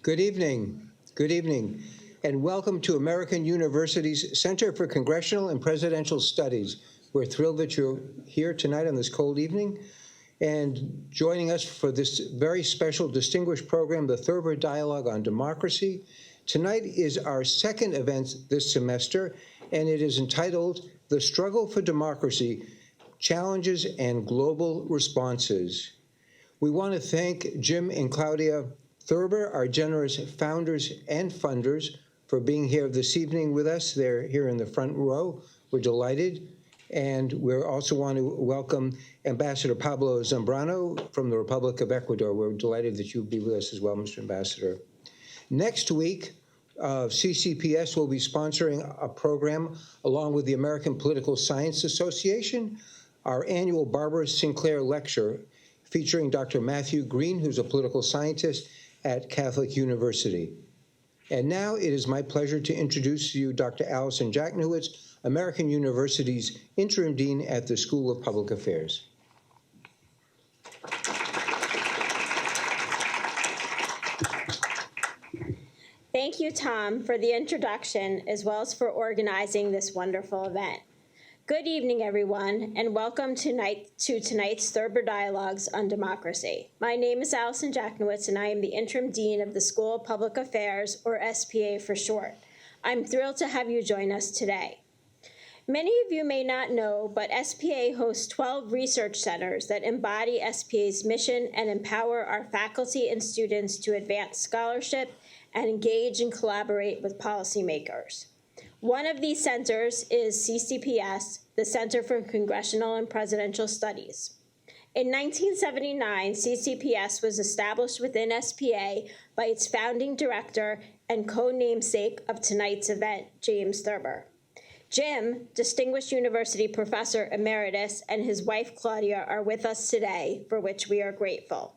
Good evening. Good evening, and welcome to American University's Center for Congressional and Presidential Studies. We're thrilled that you're here tonight on this cold evening. And joining us for this very special distinguished program, the Thurber Dialogue on Democracy. Tonight is our second event this semester, and it is entitled The Struggle for Democracy, Challenges and Global Responses. We want to thank Jim and Claudia Thurber, our generous founders and funders, for being here this evening with us. They're here in the front row. We're delighted. And we also want to welcome Ambassador Pablo Zambrano from the Republic of Ecuador. We're delighted that you'll be with us as well, Mr. Ambassador. Next week, CCPS will be sponsoring a program along with the American Political Science Association, our annual Barbara Sinclair Lecture featuring Dr. Matthew Green, who's a political scientist at Catholic University. And now it is my pleasure to introduce to you Dr. Allison Jacknowitz, American University's Interim Dean at the School of Public Affairs. Thank you, Tom, for the introduction, as well as for organizing this wonderful event. Good evening, everyone, and welcome to tonight's Thurber Dialogues on Democracy. My name is Allison Jacknowitz, and I am the Interim Dean of the School of Public Affairs, or SPA for short. I'm thrilled to have you join us today. Many of you may not know, but SPA hosts 12 research centers that embody SPA's mission and empower our faculty and students to advance scholarship and engage and collaborate with policymakers. One of these centers is CCPS, the Center for Congressional and Presidential Studies. In 1979, CCPS was established within SPA by its founding director and co-namesake of tonight's event, James Thurber. Jim, Distinguished University Professor Emeritus, and his wife Claudia are with us today, for which we are grateful.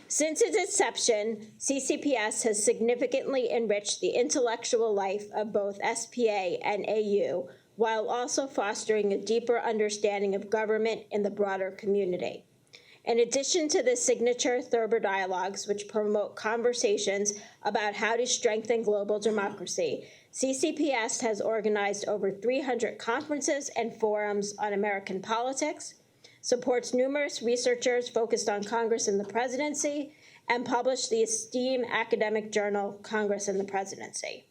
Since its inception, CCPS has significantly enriched the intellectual life of both SPA and AU, while also fostering a deeper understanding of government in the broader community. In addition to the signature Thurber Dialogues, which promote conversations about how to strengthen global democracy, CCPS has organized over 300 conferences and forums on American politics, supports numerous researchers focused on Congress and the presidency, and published the esteemed academic journal, Congress and the Presidency.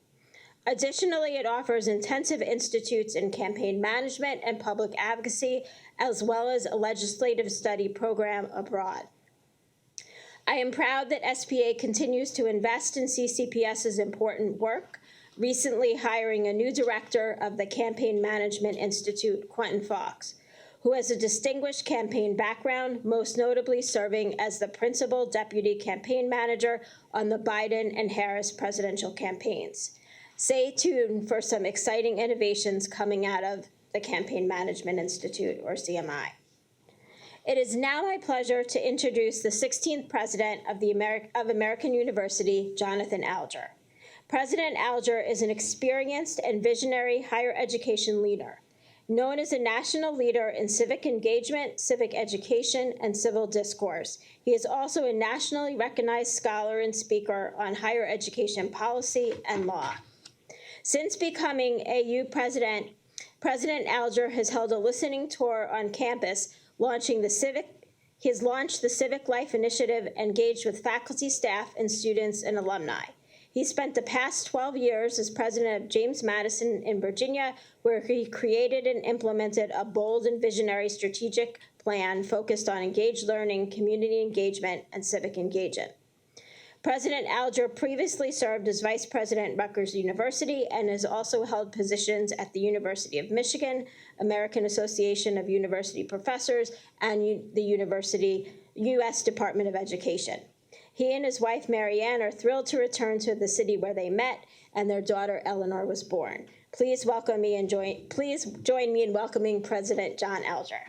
Additionally, it offers intensive institutes in campaign management and public advocacy, as well as a legislative study program abroad. I am proud that SPA continues to invest in CCPS's important work, recently hiring a new director of the Campaign Management Institute, Quentin Fox, who has a distinguished campaign background, most notably serving as the principal deputy campaign manager on the Biden and Harris presidential campaigns. Stay tuned for some exciting innovations coming out of the Campaign Management Institute, or CMI. It is now my pleasure to introduce the 16th president of American University, Jonathan Alger. President Alger is an experienced and visionary higher education leader. Known as a national leader in civic engagement, civic education, and civil discourse, he is also a nationally recognized scholar and speaker on higher education policy and law. Since becoming AU president, President Alger has held a listening tour on campus, he has launched the Civic Life Initiative, engaged with faculty, staff, and students and alumni. He spent the past 12 years as president of James Madison in Virginia, where he created and implemented a bold and visionary strategic plan focused on engaged learning, community engagement, and civic engagement. President Alger previously served as vice president at Rutgers University and has also held positions at the University of Michigan, American Association of University Professors, and the U.S. Department of Education. He and his wife, Marianne, are thrilled to return to the city where they met and their daughter, Eleanor, was born. Please join me in welcoming President John Alger.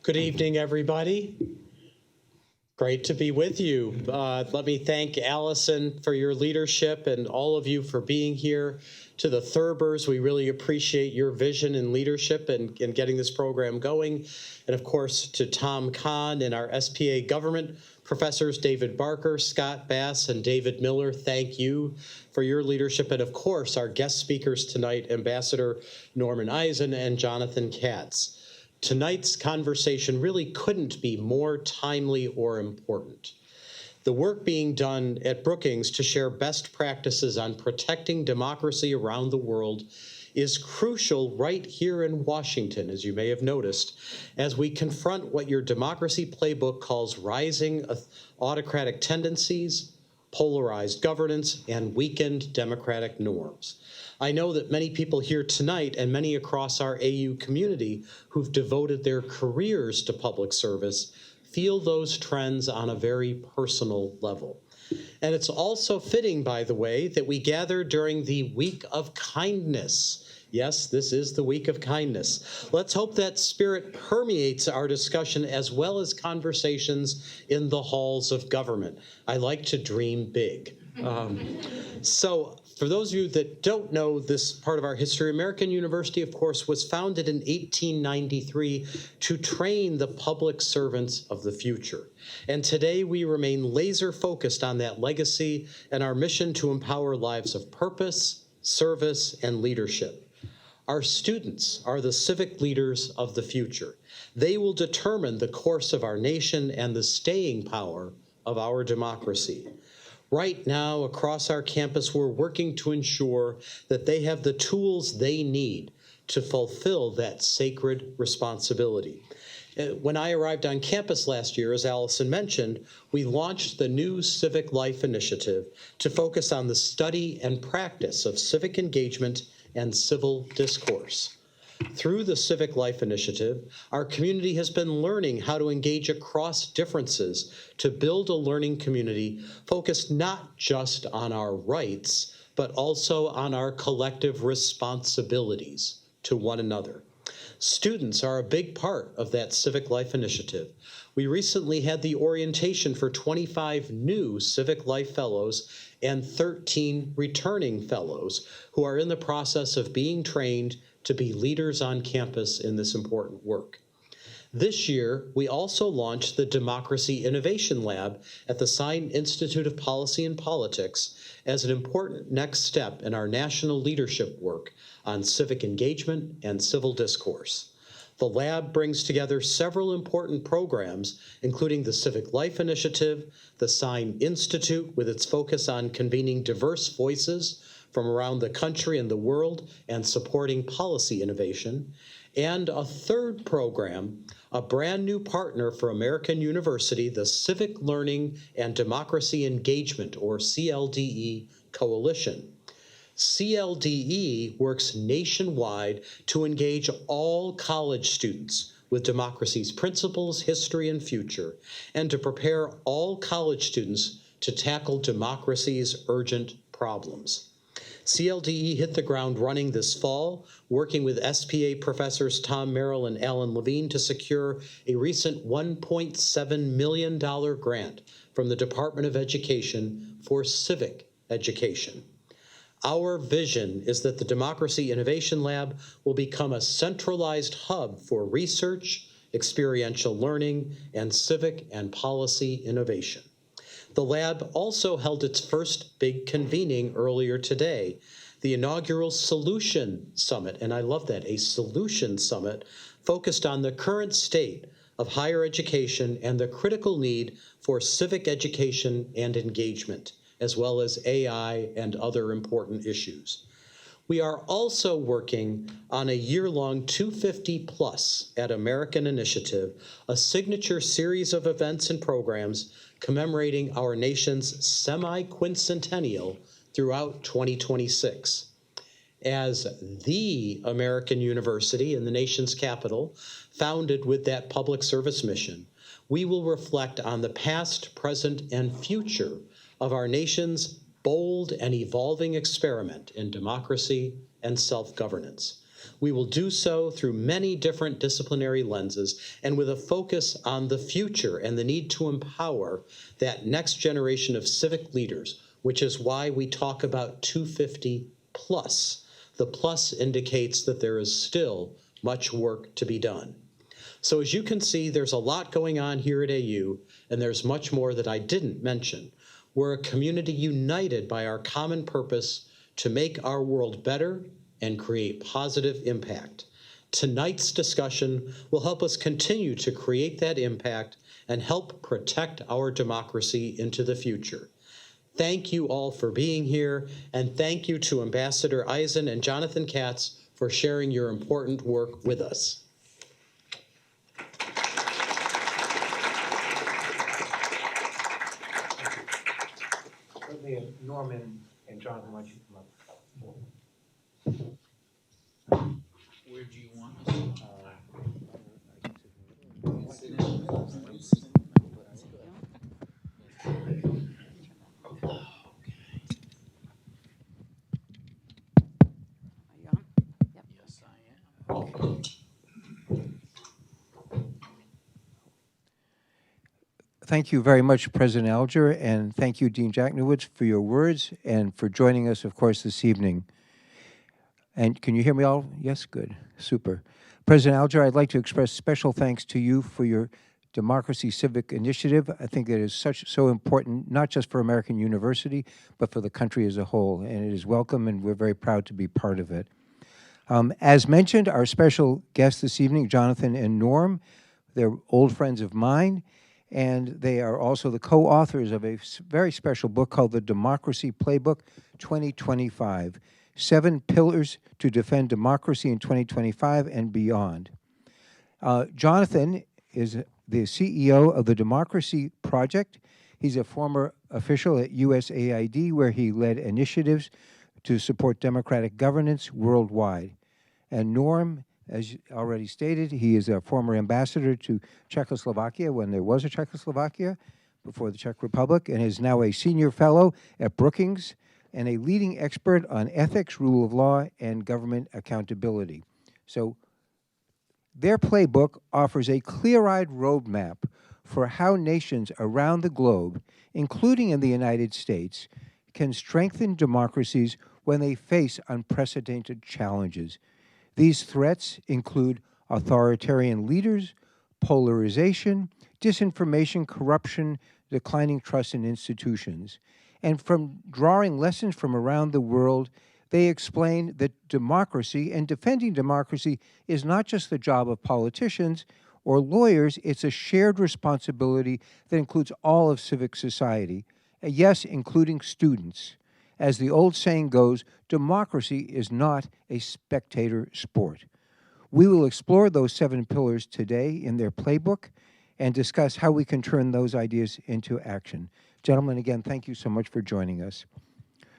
Good evening, everybody. Great to be with you. Let me thank Allison for your leadership and all of you for being here. To the Thurbers, we really appreciate your vision and leadership in getting this program going. And of course, to Tom Kahn and our SPA government professors, David Barker, Scott Bass, and David Miller, thank you for your leadership. And of course, our guest speakers tonight, Ambassador Norman Eisen and Jonathan Katz. Tonight's conversation really couldn't be more timely or important. The work being done at Brookings to share best practices on protecting democracy around the world is crucial right here in Washington, as you may have noticed, as we confront what your Democracy Playbook calls rising autocratic tendencies, polarized governance, and weakened democratic norms. I know that many people here tonight and many across our AU community who've devoted their careers to public service feel those trends on a very personal level. And it's also fitting, by the way, that we gather during the Week of Kindness. Yes, this is the Week of Kindness. Let's hope that spirit permeates our discussion as well as conversations in the halls of government. I like to dream big. So for those of you that don't know this part of our history, American University, of course, was founded in 1893 to train the public servants of the future. And today we remain laser focused on that legacy and our mission to empower lives of purpose, service, and leadership. Our students are the civic leaders of the future. They will determine the course of our nation and the staying power of our democracy. Right now, across our campus, we're working to ensure that they have the tools they need to fulfill that sacred responsibility. When I arrived on campus last year, as Allison mentioned, we launched the new Civic Life Initiative to focus on the study and practice of civic engagement and civil discourse. Through the Civic Life Initiative, our community has been learning how to engage across differences to build a learning community focused not just on our rights, but also on our collective responsibilities to one another. Students are a big part of that Civic Life Initiative. We recently had the orientation for 25 new Civic Life Fellows and 13 returning fellows who are in the process of being trained to be leaders on campus in this important work. This year, we also launched the Democracy Innovation Lab at the Eisen Institute of Policy and Politics as an important next step in our national leadership work on civic engagement and civil discourse. The lab brings together several important programs, including the Civic Life Initiative, the Eisen Institute with its focus on convening diverse voices from around the country and the world and supporting policy innovation, and a third program, a brand new partner for American University, the Civic Learning and Democracy Engagement, or CLDE Coalition. CLDE works nationwide to engage all college students with democracy's principles, history, and future, and to prepare all college students to tackle democracy's urgent problems. CLDE hit the ground running this fall, working with SPA professors Tom Merrill and Alan Levine to secure a recent $1.7 million grant from the Department of Education for civic education. Our vision is that the Democracy Innovation Lab will become a centralized hub for research, experiential learning, and civic and policy innovation. The lab also held its first big convening earlier today, the inaugural Solution Summit, and I love that, a Solution Summit focused on the current state of higher education and the critical need for civic education and engagement, as well as AI and other important issues. We are also working on a year-long 250 Plus at American Initiative, a signature series of events and programs commemorating our nation's semi-quincentennial throughout 2026. As the American University in the nation's capital, founded with that public service mission, we will reflect on the past, present, and future of our nation's bold and evolving experiment in democracy and self-governance. We will do so through many different disciplinary lenses and with a focus on the future and the need to empower that next generation of civic leaders, which is why we talk about 250 plus. The plus indicates that there is still much work to be done. So as you can see, there's a lot going on here at AU, and there's much more that I didn't mention. We're a community united by our common purpose to make our world better and create positive impact. Tonight's discussion will help us continue to create that impact and help protect our democracy into the future. Thank you all for being here, and thank you to Ambassador Eisen and Jonathan Katz for sharing your important work with us. Norman and Jonathan, why don't you come up? Where do you want us? Yes, I am. Thank you very much, President Alger, and thank you, Dean Jacknowitz, for your words and for joining us, of course, this evening. And can you hear me all? Yes, good, super. President Alger, I'd like to express special thanks to you for your Democracy Civic Initiative. I think it is so important, not just for American University, but for the country as a whole, and it is welcome, and we're very proud to be part of it. As mentioned, our special guests this evening, Jonathan and Norm, they're old friends of mine, and they are also the co-authors of a very special book called the Democracy Playbook 2025, 7 Pillars to Defend Democracy in 2025 and Beyond. Jonathan is the CEO of the Democracy Project. He's a former official at USAID, where he led initiatives to support democratic governance worldwide. And Norm, as already stated, he is a former ambassador to Czechoslovakia when there was a Czechoslovakia, before the Czech Republic, and is now a senior fellow at Brookings and a leading expert on ethics, rule of law, and government accountability. So their playbook offers a clear-eyed roadmap for how nations around the globe, including in the United States, can strengthen democracies when they face unprecedented challenges. These threats include authoritarian leaders, polarization, disinformation, corruption, declining trust in institutions. And from drawing lessons from around the world, they explain that democracy and defending democracy is not just the job of politicians or lawyers, it's a shared responsibility that includes all of civic society, yes, including students. As the old saying goes, democracy is not a spectator sport. We will explore those 7 pillars today in their playbook and discuss how we can turn those ideas into action. Gentlemen, again, thank you so much for joining us.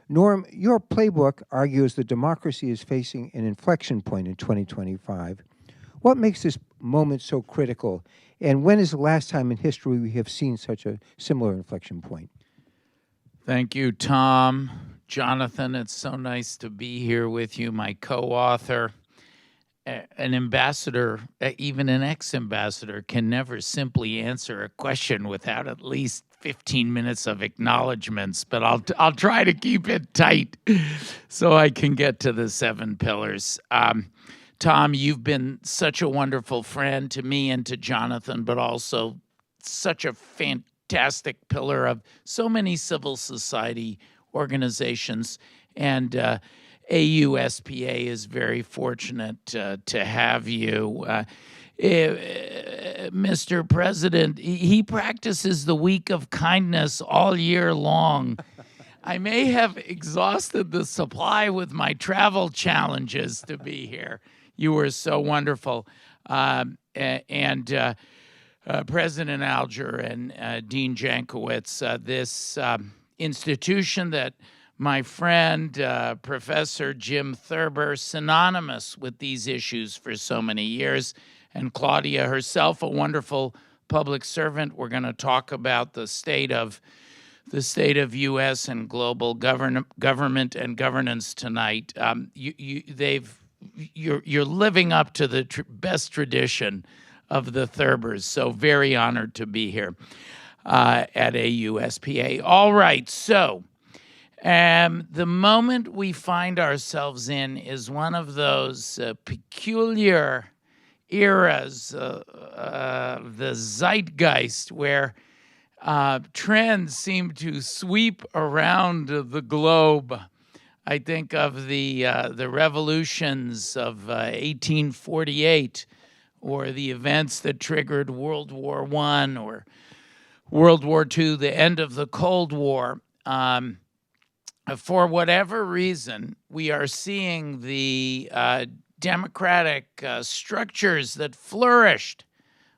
Norm, your playbook argues that democracy is facing an inflection point in 2025. What makes this moment so critical, and when is the last time in history we have seen such a similar inflection point? Thank you, Tom. Jonathan, it's so nice to be here with you, my co-author. An ambassador, even an ex-ambassador, can never simply answer a question without at least 15 minutes of acknowledgments, but I'll try to keep it tight so I can get to the 7 pillars. Tom, you've been such a wonderful friend to me and to Jonathan, but also such a fantastic pillar of so many civil society organizations, and AUSPA is very fortunate to have you. Mr. President, he practices the week of kindness all year long. I may have exhausted the supply with my travel challenges to be here. You were so wonderful. President Alger and Dean Jankowitz, this institution that my friend, Professor Jim Thurber, synonymous with these issues for so many years, and Claudia herself, a wonderful public servant. We're going to talk about the state of U.S. and global government and governance tonight. They've you're living up to the best tradition of the Thurbers. So very honored to be here at AUSPA. All right, so the moment we find ourselves in is one of those peculiar eras of the zeitgeist where trends seem to sweep around the globe. I think of the revolutions of 1848, or the events that triggered World War I or World War II, the end of the Cold War. For whatever reason, we are seeing the democratic structures that flourished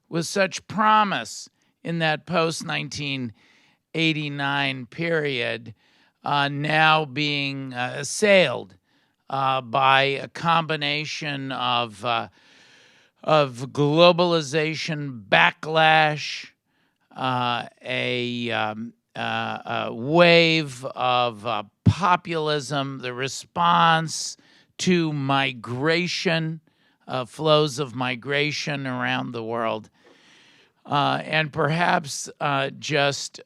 with such promise in that post-1989 period now being assailed by a combination of globalization backlash, a wave of populism, the response to migration, flows of migration around the world, and perhaps just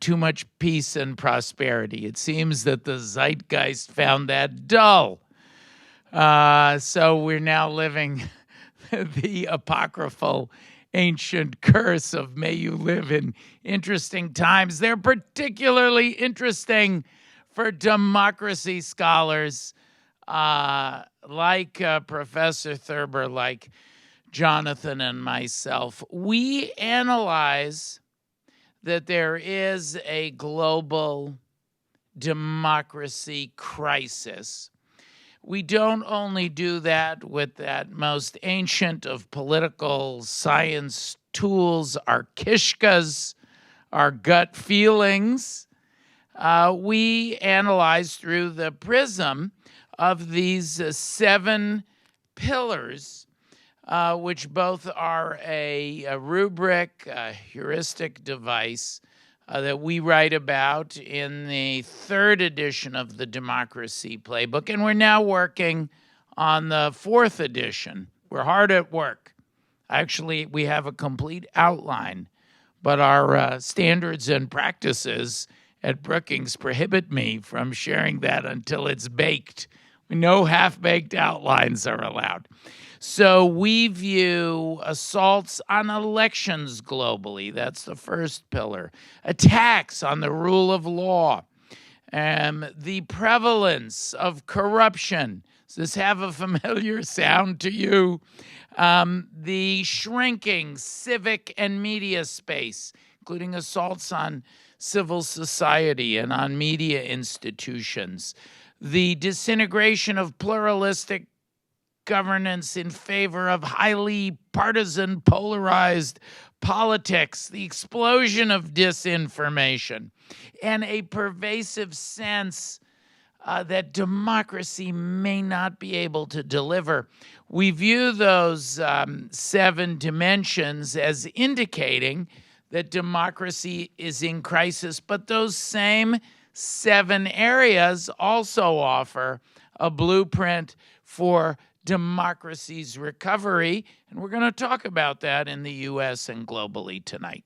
too much peace and prosperity. It seems that the zeitgeist found that dull. So we're now living the apocryphal ancient curse of may you live in interesting times. They're particularly interesting for democracy scholars like Professor Thurber, like Jonathan and myself. We analyze that there is a global democracy crisis. We don't only do that with that most ancient of political science tools, our kishkas, our gut feelings. We analyze through the prism of these 7 pillars, which both are a rubric, a heuristic device that we write about in the 3rd edition of the Democracy Playbook. And we're now working on the 4th edition. We're hard at work. Actually, we have a complete outline, but our standards and practices at Brookings prohibit me from sharing that until it's baked. No half-baked outlines are allowed. So we view assaults on elections globally. That's the first pillar. Attacks on the rule of law. The prevalence of corruption. Does this have a familiar sound to you? The shrinking civic and media space, including assaults on civil society and on media institutions. The disintegration of pluralistic governance in favor of highly partisan, polarized politics, the explosion of disinformation, and a pervasive sense that democracy may not be able to deliver. We view those 7 dimensions as indicating that democracy is in crisis, but those same 7 areas also offer a blueprint for democracy's recovery, and we're going to talk about that in the U.S. and globally tonight.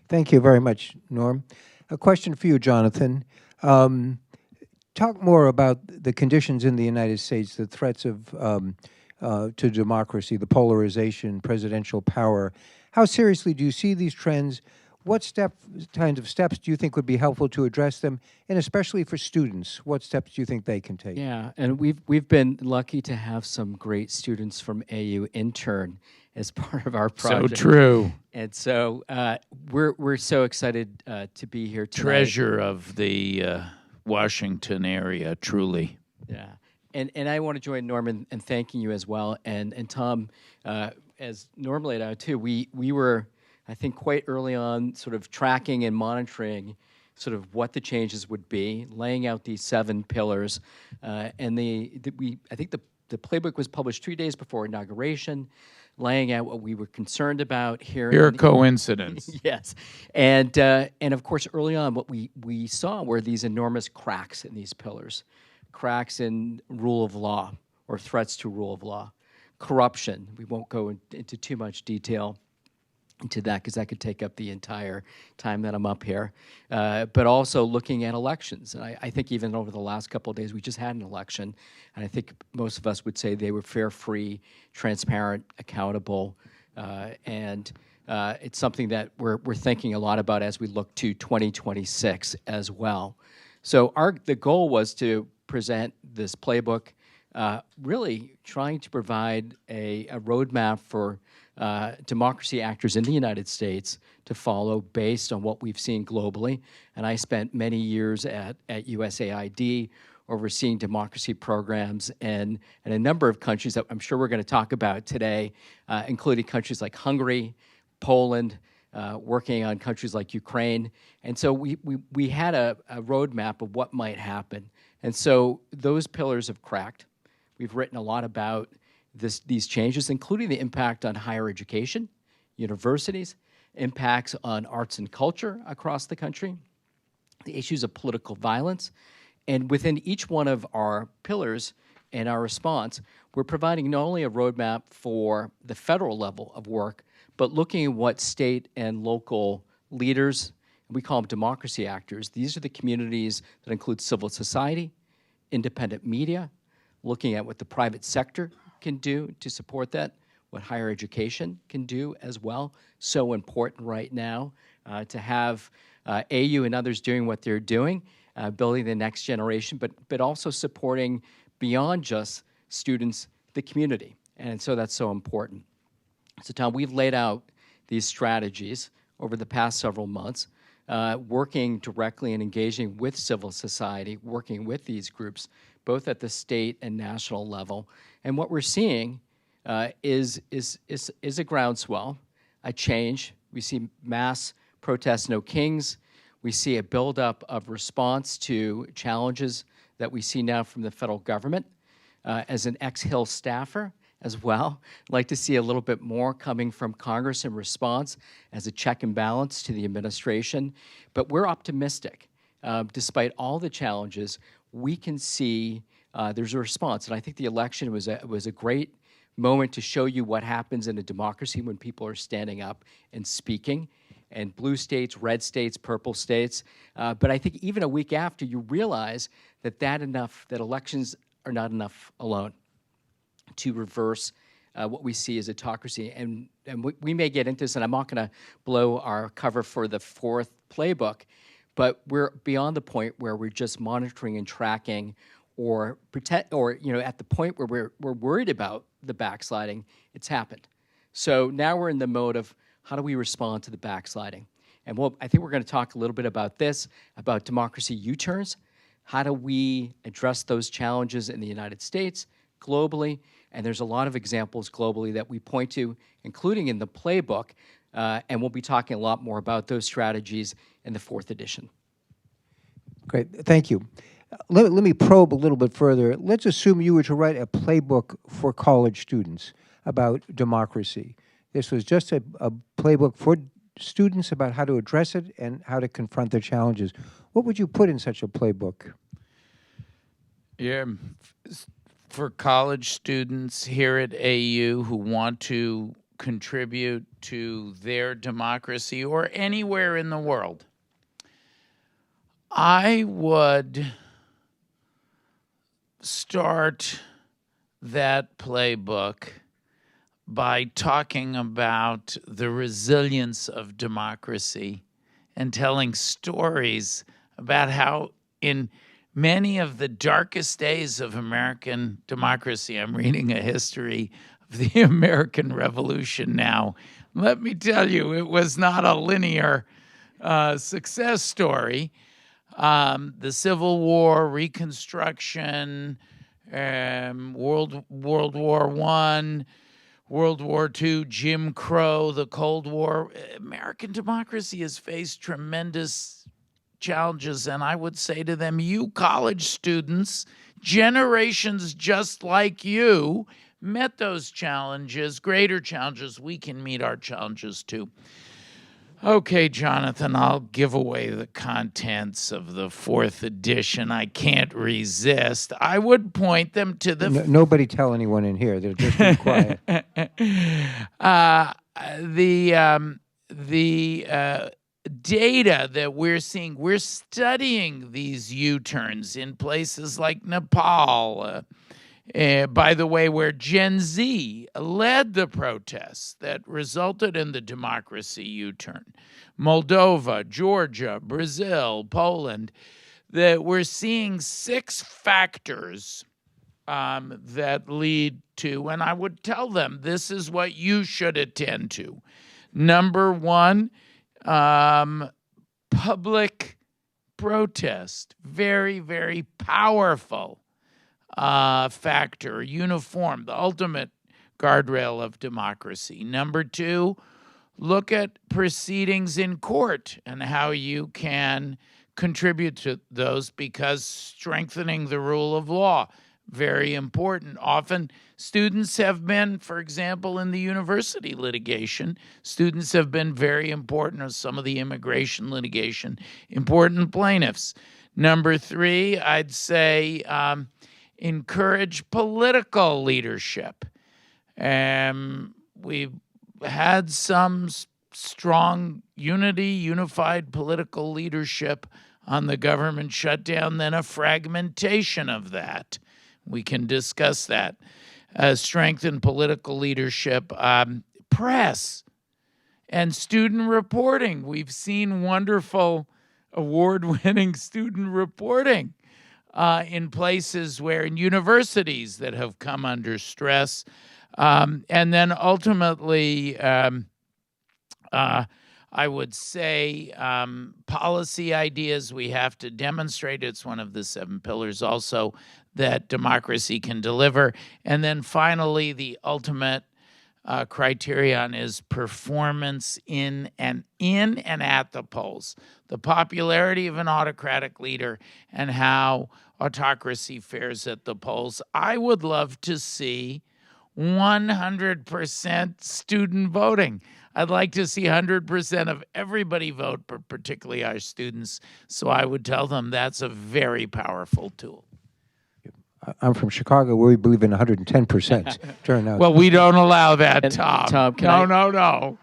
Thank you very much, Norm. A question for you, Jonathan. Talk more about the conditions in the United States, the threats of to democracy, the polarization, presidential power. How seriously do you see these trends? What kinds of steps do you think would be helpful to address them, and especially for students? What steps do you think they can take? Yeah, and we've been lucky to have some great students from AU intern as part of our project. So true. And so we're so excited to be here tonight. Treasure of the Washington area, truly. Yeah, and I want to join Norman in thanking you as well, and Tom, as Norm laid out too. We were, I think, quite early on sort of tracking and monitoring sort of what the changes would be, laying out these 7 pillars. And I think the playbook was published 2 days before inauguration, laying out what we were concerned about here. Pure coincidence. Yes. And of course, early on, what we saw were these enormous cracks in these pillars, cracks in rule of law or threats to rule of law, corruption. We won't go into too much detail into that because that could take up the entire time that I'm up here. But also looking at elections. And I think even over the last couple of days, we just had an election. And I think most of us would say they were fair, free, transparent, accountable. And it's something that we're thinking a lot about as we look to 2026 as well. So the goal was to present this playbook, really trying to provide a roadmap for democracy actors in the United States to follow based on what we've seen globally. And I spent many years at USAID overseeing democracy programs in a number of countries that I'm sure we're going to talk about today, including countries like Hungary, Poland, working on countries like Ukraine. And so we had a roadmap of what might happen. And so those pillars have cracked. We've written a lot about these changes, including the impact on higher education, universities, impacts on arts and culture across the country, the issues of political violence. And within each one of our pillars and our response, we're providing not only a roadmap for the federal level of work, but looking at what state and local leaders, we call them democracy actors. These are the communities that include civil society, independent media, looking at what the private sector can do to support that, what higher education can do as well. So important right now to have AU and others doing what they're doing, building the next generation, but also supporting beyond just students, the community. And so that's so important. So Tom, we've laid out these strategies over the past several months, working directly and engaging with civil society, working with these groups, both at the state and national level. And what we're seeing is a groundswell, a change. We see mass protests, no kings. We see a buildup of response to challenges that we see now from the federal government. As an ex-Hill staffer as well, I'd like to see a little bit more coming from Congress in response as a check and balance to the administration. But we're optimistic. Despite all the challenges, we can see there's a response. And I think the election was a great moment to show you what happens in a democracy when people are standing up and speaking. And blue states, red states, purple states. But I think even a week after, you realize that elections are not enough alone to reverse what we see as autocracy. And we may get into this, and I'm not going to blow our cover for the fourth playbook, but we're beyond the point where we're just monitoring and tracking or at the point where we're worried about the backsliding. It's happened. So now we're in the mode of how do we respond to the backsliding? And I think we're going to talk a little bit about this, about democracy U-turns. How do we address those challenges in the United States, globally? And there's a lot of examples globally that we point to, including in the playbook, and we'll be talking a lot more about those strategies in the fourth edition. Great, thank you. Let me probe a little bit further. Let's assume you were to write a playbook for college students about democracy. This was just a playbook for students about how to address it and how to confront their challenges. What would you put in such a playbook? Yeah, for college students here at AU who want to contribute to their democracy or anywhere in the world, I would start that playbook by talking about the resilience of democracy and telling stories about how in many of the darkest days of American democracy, I'm reading a history of the American Revolution now. Let me tell you, it was not a linear success story. The Civil War, Reconstruction, World War I, World War II, Jim Crow, the Cold War. American democracy has faced tremendous challenges, and I would say to them, you college students, generations just like you met those challenges, greater challenges. We can meet our challenges too. Okay, Jonathan, I'll give away the contents of the fourth edition. I can't resist. I would point them to the Nobody tell anyone in here. They'll just be quiet. uh, the data that we're seeing. We're studying these U-turns in places like Nepal. By the way, where Gen Z led the protests that resulted in the democracy U-turn. Moldova, Georgia, Brazil, Poland, that we're seeing 6 factors that lead to, and I would tell them this is what you should attend to. Number 1, public protest, very, very powerful factor, uniform, the ultimate guardrail of democracy. Number 2, look at proceedings in court and how you can contribute to those, because strengthening the rule of law, very important. Often students have been, for example, in the university litigation, students have been very important, or some of the immigration litigation, important plaintiffs. Number 3, I'd say encourage political leadership. We've had some strong unified political leadership on the government shutdown, then a fragmentation of that. We can discuss that. Strengthen political leadership, press, and student reporting. We've seen wonderful award-winning student reporting in places where, in universities that have come under stress. And then ultimately, I would say policy ideas we have to demonstrate. It's one of the 7 pillars also that democracy can deliver. And then finally, the ultimate criterion is performance in and at the polls. The popularity of an autocratic leader and how autocracy fares at the polls. I would love to see 100% student voting. I'd like to see 100% of everybody vote, but particularly our students. So I would tell them that's a very powerful tool. I'm from Chicago, where we believe in 110% turnout. Well, we don't allow that, And, Tom. Tom, No.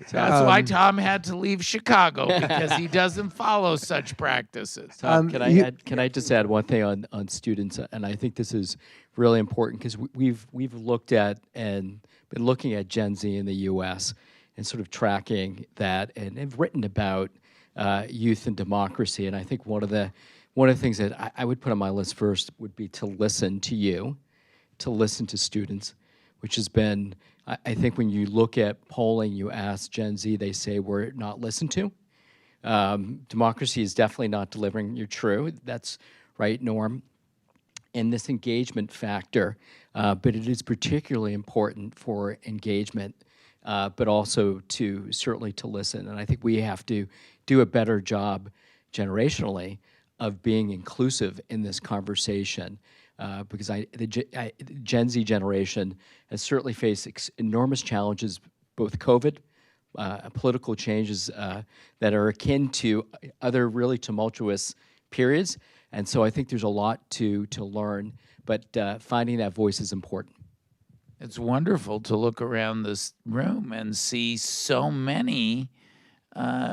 That's why Tom had to leave Chicago, because he doesn't follow such practices. Tom, can I just add one thing on students? And I think this is really important, because we've looked at and been looking at Gen Z in the U.S. and sort of tracking that, and have written about youth and democracy. And I think one of the things that I would put on my list first would be to listen to you, to listen to students, which has been, I think when you look at polling, you ask Gen Z, they say we're not listened to. Democracy is definitely not delivering. You're true. That's right, Norm. And this engagement factor, but it is particularly important for engagement, but also certainly to listen. And I think we have to do a better job generationally of being inclusive in this conversation, because the Gen Z generation has certainly faced enormous challenges, both COVID, political changes that are akin to other really tumultuous periods. And so I think there's a lot to learn, but finding that voice is important. It's wonderful to look around this room and see so many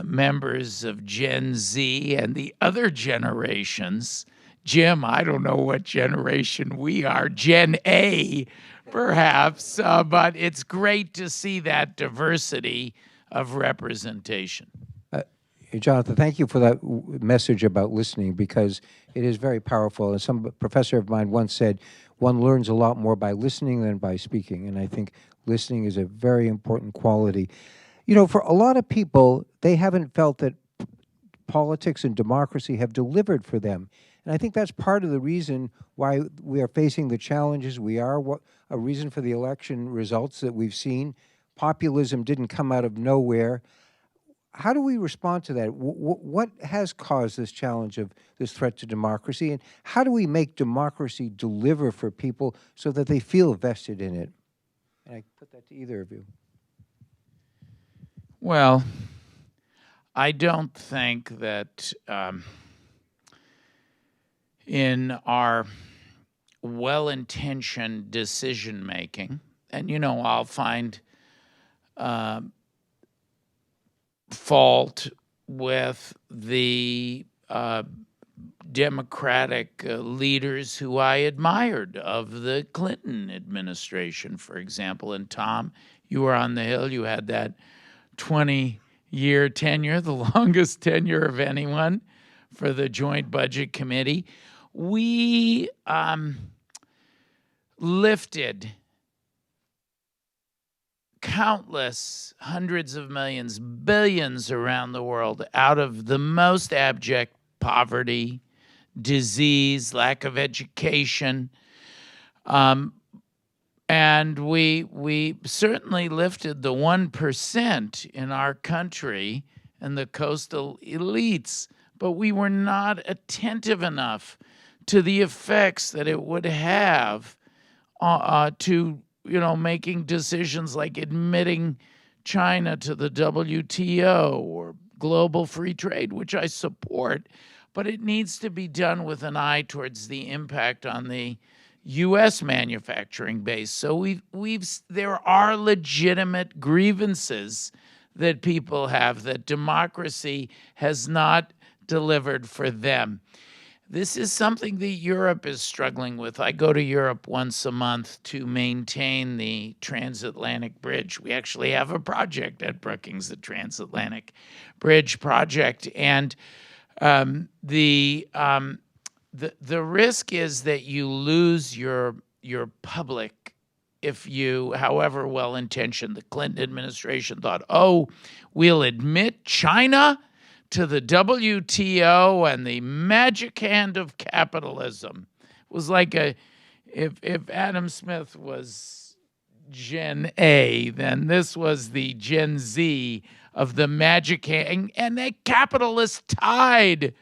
members of Gen Z and the other generations. Jim, I don't know what generation we are, Gen A, perhaps, but it's great to see that diversity of representation. Jonathan, thank you for that message about listening, because it is very powerful. And some professor of mine once said, one learns a lot more by listening than by speaking. And I think listening is a very important quality. You know, for a lot of people, they haven't felt that politics and democracy have delivered for them. And I think that's part of the reason why we are facing the challenges we are, a reason for the election results that we've seen. Populism didn't come out of nowhere. How do we respond to that? What has caused this challenge of this threat to democracy? And how do we make democracy deliver for people so that they feel vested in it? And I put that to either of you. Well, I don't think that in our well-intentioned decision-making, and, I'll find fault with the Democratic leaders who I admired of the Clinton administration, for example. And Tom, you were on the Hill. You had that 20-year tenure, the longest tenure of anyone for the Joint Budget Committee. We lifted countless hundreds of millions, billions around the world out of the most abject poverty, disease, lack of education. And we certainly lifted the 1% in our country and the coastal elites, but we were not attentive enough to the effects that it would have to making decisions like admitting China to the WTO or global free trade, which I support, but it needs to be done with an eye towards the impact on the U.S. manufacturing base. So there are legitimate grievances that people have that democracy has not delivered for them. This is something that Europe is struggling with. I go to Europe once a month to maintain the transatlantic bridge. We actually have a project at Brookings, the transatlantic bridge project. And the risk is that you lose your public if you, however well-intentioned, the Clinton administration thought, we'll admit China to the WTO and the magic hand of capitalism. It was like if Adam Smith was Gen A, then this was the Gen Z of the magic hand. And the capitalist tide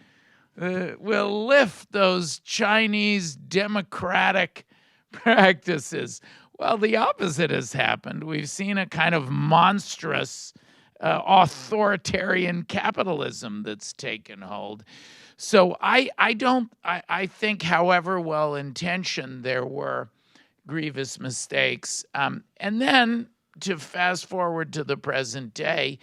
will lift those Chinese democratic practices. Well, the opposite has happened. We've seen a kind of monstrous authoritarian capitalism that's taken hold. So I think, however well-intentioned, there were grievous mistakes. And then to fast forward to the present day,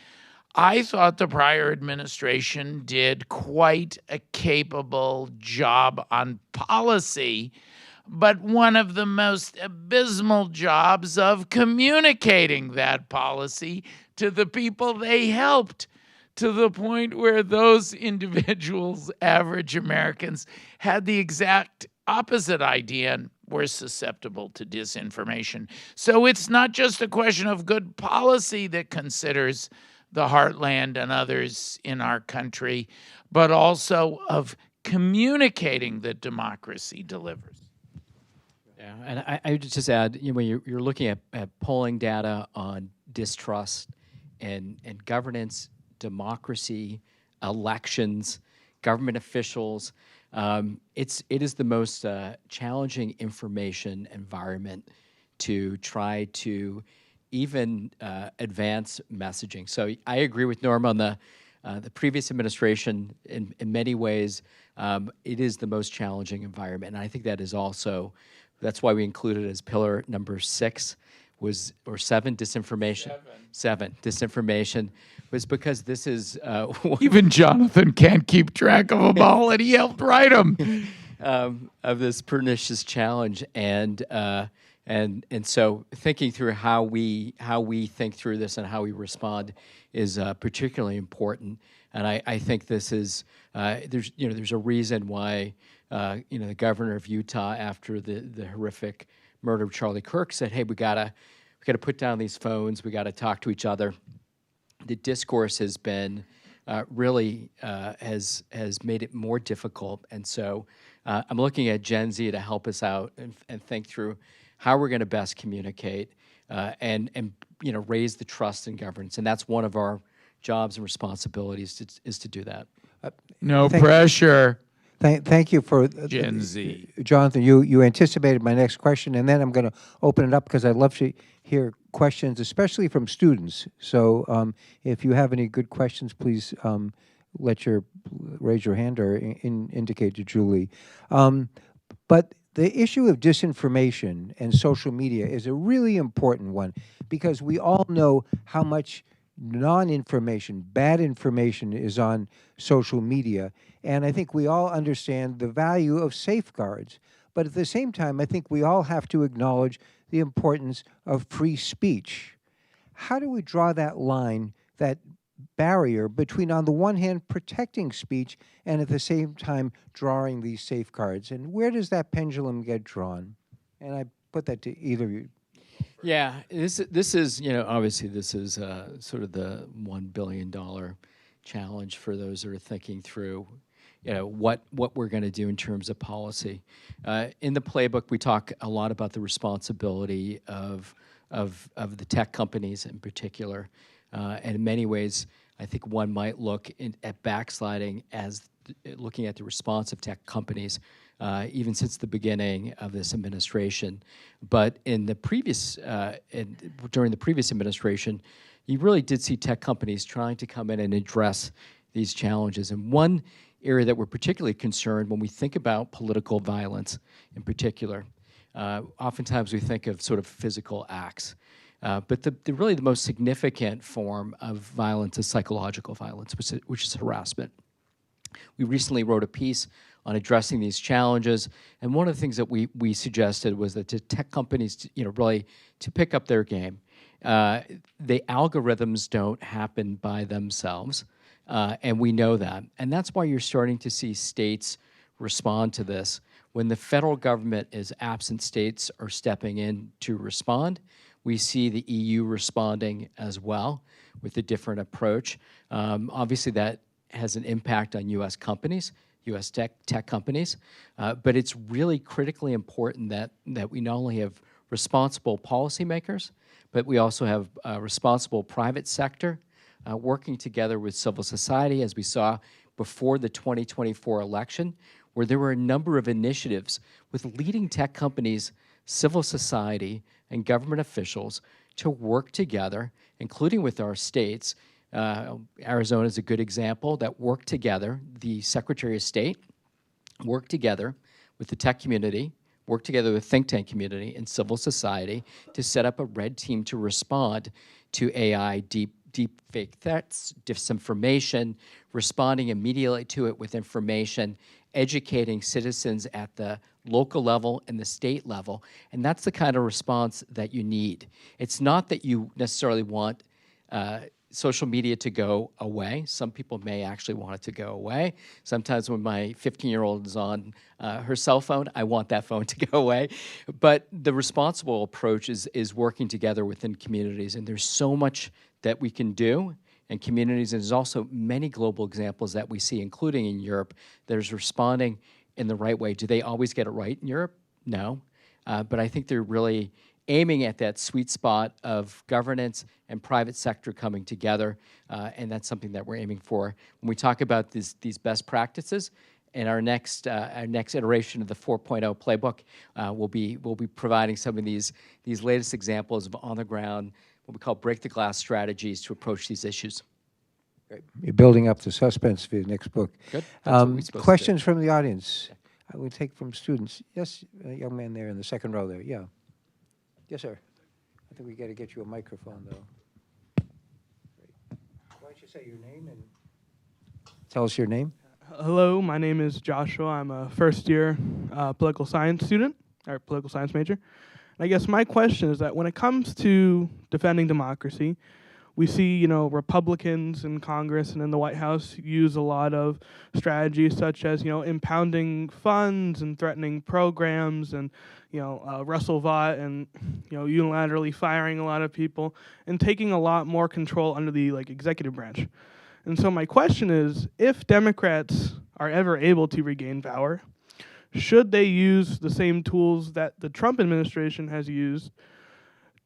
I thought the prior administration did quite a capable job on policy, but one of the most abysmal jobs of communicating that policy to the people they helped, to the point where those individuals, average Americans, had the exact opposite idea and were susceptible to disinformation. So it's not just a question of good policy that considers the heartland and others in our country, but also of communicating that democracy delivers. Yeah, and I would just add, when you're looking at polling data on distrust and governance, democracy, elections, government officials, it is the most challenging information environment to try to even advance messaging. So I agree with Norm on the previous administration. In many ways, it is the most challenging environment, and I think that is also. That's why we included as pillar number 6 or 7 disinformation. 7 disinformation was because this is even Jonathan can't keep track of them all, and he helped write them. Of this pernicious challenge, and so thinking through how we think through this and how we respond is particularly important. And I think this is there's a reason why the governor of Utah, after the horrific murder of Charlie Kirk, said, "Hey, we gotta put down these phones. We gotta talk to each other." The discourse has been really has made it more difficult, and so I'm looking at Gen Z to help us out and think through how we're going to best communicate and raise the trust in governance, and that's one of our jobs and responsibilities is to do that. No pressure. Thank you for Gen Z. Jonathan. You anticipated my next question, and then I'm going to open it up because I'd love to hear questions, especially from students. So if you have any good questions, please raise your hand or indicate to Julie. But the issue of disinformation and social media is a really important one because we all know how much non-information, bad information is on social media. And I think we all understand the value of safeguards. But at the same time, I think we all have to acknowledge the importance of free speech. How do we draw that line, that barrier between, on the one hand, protecting speech and at the same time drawing these safeguards? And where does that pendulum get drawn? And I put that to either of you. Yeah, this is, obviously this is sort of the $1 billion challenge for those that are thinking through, what we're going to do in terms of policy. In the playbook, we talk a lot about the responsibility of the tech companies in particular. And in many ways, I think one might look at backsliding as looking at the response of tech companies, even since the beginning of this administration. But in the previous, during the previous administration, you really did see tech companies trying to come in and address these challenges. And one area that we're particularly concerned when we think about political violence in particular, oftentimes we think of sort of physical acts. But really the most significant form of violence is psychological violence, which is harassment. We recently wrote a piece on addressing these challenges, and one of the things that we suggested was that to tech companies, really to pick up their game. The algorithms don't happen by themselves, and we know that. And that's why you're starting to see states respond to this. When the federal government is absent, states are stepping in to respond. We see the EU responding as well with a different approach. Obviously, that has an impact on U.S. companies, U.S. tech companies, but it's really critically important that we not only have responsible policymakers, but we also have responsible private sector working together with civil society, as we saw before the 2024 election, where there were a number of initiatives with leading tech companies, civil society, and government officials to work together, including with our states. Arizona is a good example that worked together. The Secretary of State worked together with the tech community, worked together with the think tank community and civil society to set up a red team to respond to AI deep fake threats, disinformation, responding immediately to it with information, educating citizens at the local level and the state level. And that's the kind of response that you need. It's not that you necessarily want social media to go away. Some people may actually want it to go away. Sometimes when my 15-year-old is on her cell phone, I want that phone to go away. But the responsible approach is working together within communities, and there's so much that we can do in communities. And there's also many global examples that we see, including in Europe, that is responding in the right way. Do they always get it right in Europe? No. But I think they're really aiming at that sweet spot of governance and private sector coming together, and that's something that we're aiming for. When we talk about these best practices, in our next iteration of the 4.0 playbook, we'll be providing some of these latest examples of on the ground, what we call break the glass strategies to approach these issues. Great. You're building up the suspense for the next book. Good. That's what we're supposed to do. Questions from the audience? I will take from students. Yes, a young man there in the second row there. Yeah. Yes, sir. I think we got to get you a microphone, though. Great. Why don't you say your name and tell us your name? Hello, my name is Joshua. I'm a first-year political science student, or political science major. And I guess my question is that when it comes to defending democracy, we see, Republicans in Congress and in the White House use a lot of strategies such as, impounding funds and threatening programs and, Russell Vought and, unilaterally firing a lot of people and taking a lot more control under the, executive branch. And so my question is, if Democrats are ever able to regain power, should they use the same tools that the Trump administration has used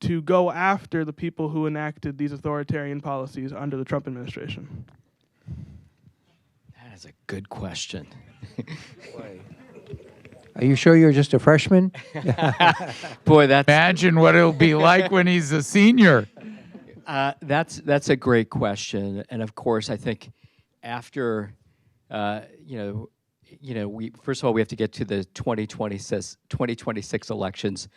to go after the people who enacted these authoritarian policies under the Trump administration? That is a good question. Boy. Are you sure you're just a freshman? Boy, that's Imagine what it'll be like when he's a senior. that's a great question, and of course, I think after we first of all we have to get to the 2026 elections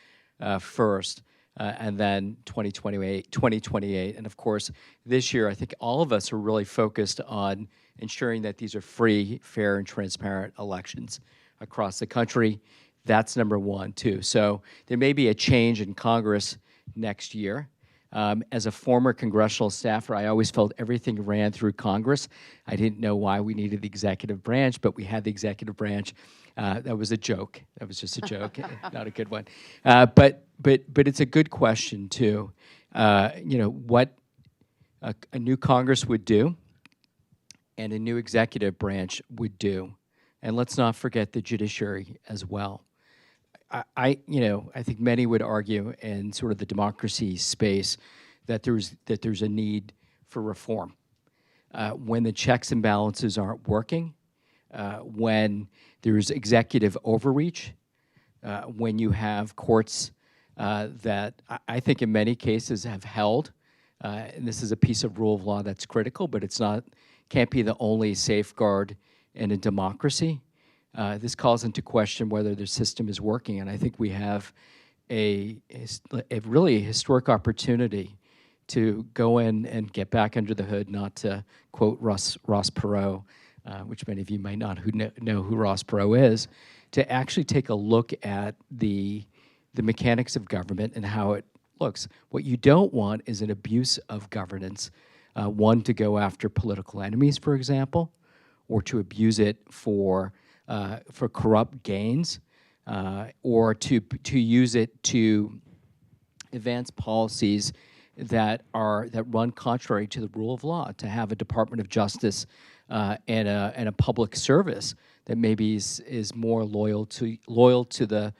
first, and then 2028, and of course, this year I think all of us are really focused on ensuring that these are free, fair, and transparent elections across the country. That's number one, too. So there may be a change in Congress next year. As a former congressional staffer, I always felt everything ran through Congress. I didn't know why we needed the executive branch, but we had the executive branch. That was a joke. That was just a joke, not a good one. But it's a good question too. What a new Congress would do, and a new executive branch would do, and let's not forget the judiciary as well. I think many would argue in sort of the democracy space that there's a need for reform. When the checks and balances aren't working, when there's executive overreach, when you have courts that I think in many cases have held, and this is a piece of rule of law that's critical, but can't be the only safeguard in a democracy. This calls into question whether the system is working, and I think we have a really historic opportunity to go in and get back under the hood, not to quote Ross Perot, which many of you might not know who Ross Perot is, to actually take a look at the mechanics of government and how it looks. What you don't want is an abuse of governance, one to go after political enemies, for example, or to abuse it for corrupt gains, or to use it to advance policies that run contrary to the rule of law. To have a Department of Justice and a public service that maybe is more loyal to the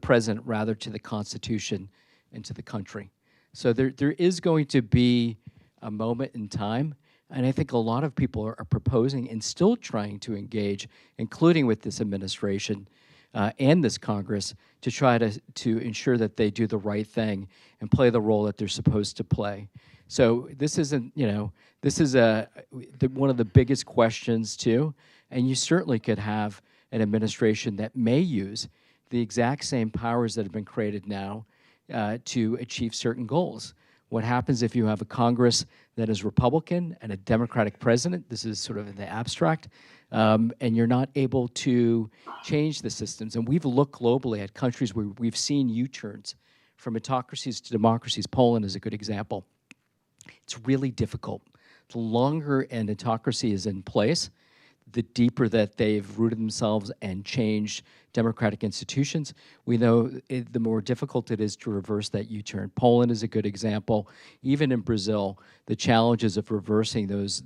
president rather to the Constitution and to the country. So there is going to be a moment in time. And I think a lot of people are proposing and still trying to engage, including with this administration and this Congress, to try to ensure that they do the right thing and play the role that they're supposed to play. So this isn't, this is one of the biggest questions too. And you certainly could have an administration that may use the exact same powers that have been created now to achieve certain goals. What happens if you have a Congress that is Republican and a Democratic president? This is sort of in the abstract, and you're not able to change the systems. And we've looked globally at countries where we've seen U-turns from autocracies to democracies. Poland is a good example. It's really difficult. The longer an autocracy is in place, the deeper that they've rooted themselves and changed democratic institutions, we know the more difficult it is to reverse that U-turn. Poland is a good example. Even in Brazil, the challenges of reversing those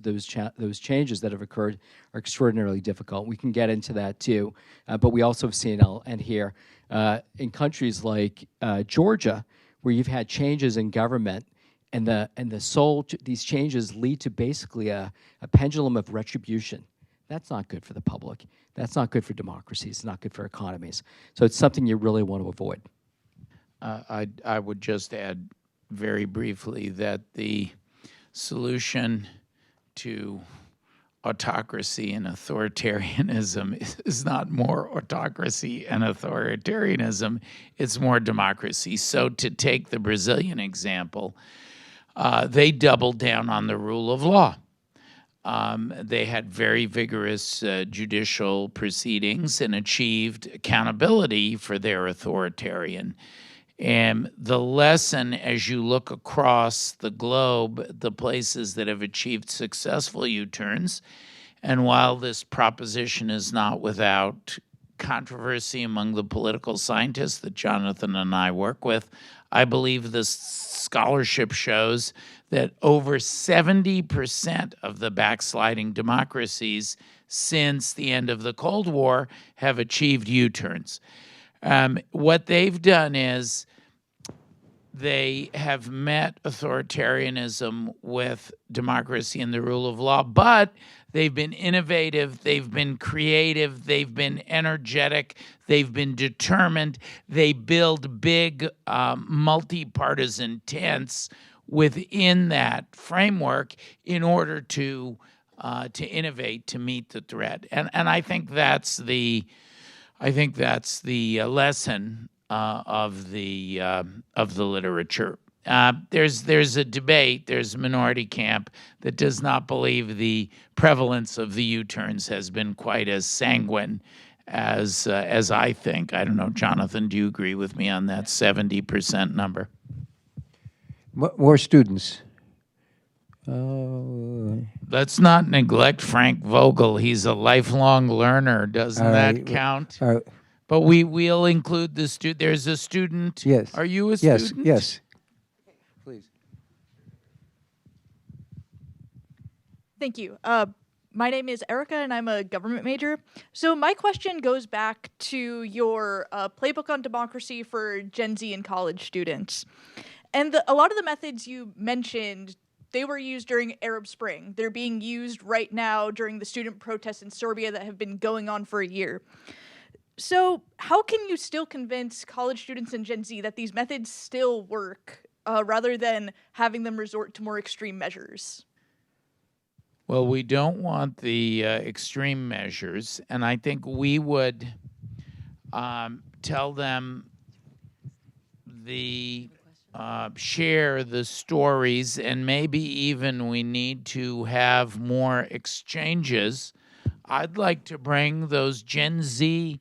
changes that have occurred are extraordinarily difficult. We can get into that too, but we also have seen, I'll end here, in countries like Georgia, where you've had changes in government, and these changes lead to basically a pendulum of retribution. That's not good for the public. That's not good for democracies. It's not good for economies. So it's something you really want to avoid. I would just add very briefly that the solution to autocracy and authoritarianism is not more autocracy and authoritarianism, it's more democracy. So to take the Brazilian example, they doubled down on the rule of law. They had very vigorous judicial proceedings and achieved accountability for their authoritarian. And the lesson, as you look across the globe, the places that have achieved successful U-turns, and while this proposition is not without controversy among the political scientists that Jonathan and I work with, I believe this scholarship shows that over 70% of the backsliding democracies since the end of the Cold War have achieved U-turns. What they've done is they have met authoritarianism with democracy and the rule of law, but they've been innovative, they've been creative, they've been energetic, they've been determined. They build big multi-partisan tents within that framework in order to innovate, to meet the threat. And I think that's the lesson of the literature. There's a debate. There's a minority camp that does not believe the prevalence of the U-turns has been quite as sanguine as I think. I don't know, Jonathan. Do you agree with me on that 70% number? More students. Let's not neglect Frank Vogel. He's a lifelong learner. Doesn't that count? But we'll include the student. There's a student. Yes. Are you a Yes, student? yes. Please. Thank you. My name is Erica, and I'm a government major. So my question goes back to your playbook on democracy for Gen Z and college students. And a lot of the methods you mentioned, they were used during Arab Spring. They're being used right now during the student protests in Serbia that have been going on for a year. So how can you still convince college students and Gen Z that these methods still work rather than having them resort to more extreme measures? Well, we don't want the extreme measures, and I think we would tell them share the stories, and maybe even we need to have more exchanges. I'd like to bring those Gen Z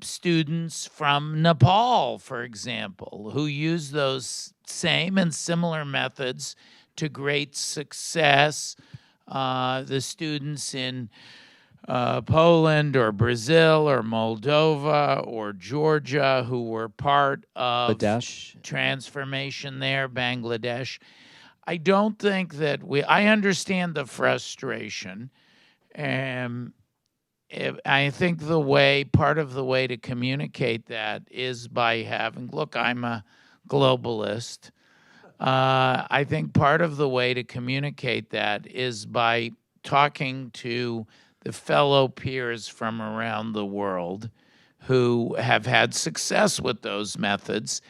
students from Nepal, for example, who use those same and similar methods to great success. The students in Poland or Brazil or Moldova or Georgia who were part of Bangladesh. Transformation there, Bangladesh. I don't think that I understand the frustration. I think part of the way to communicate that is by having, look, I'm a globalist. I think part of the way to communicate that is by talking to the fellow peers from around the world who have had success with those methods.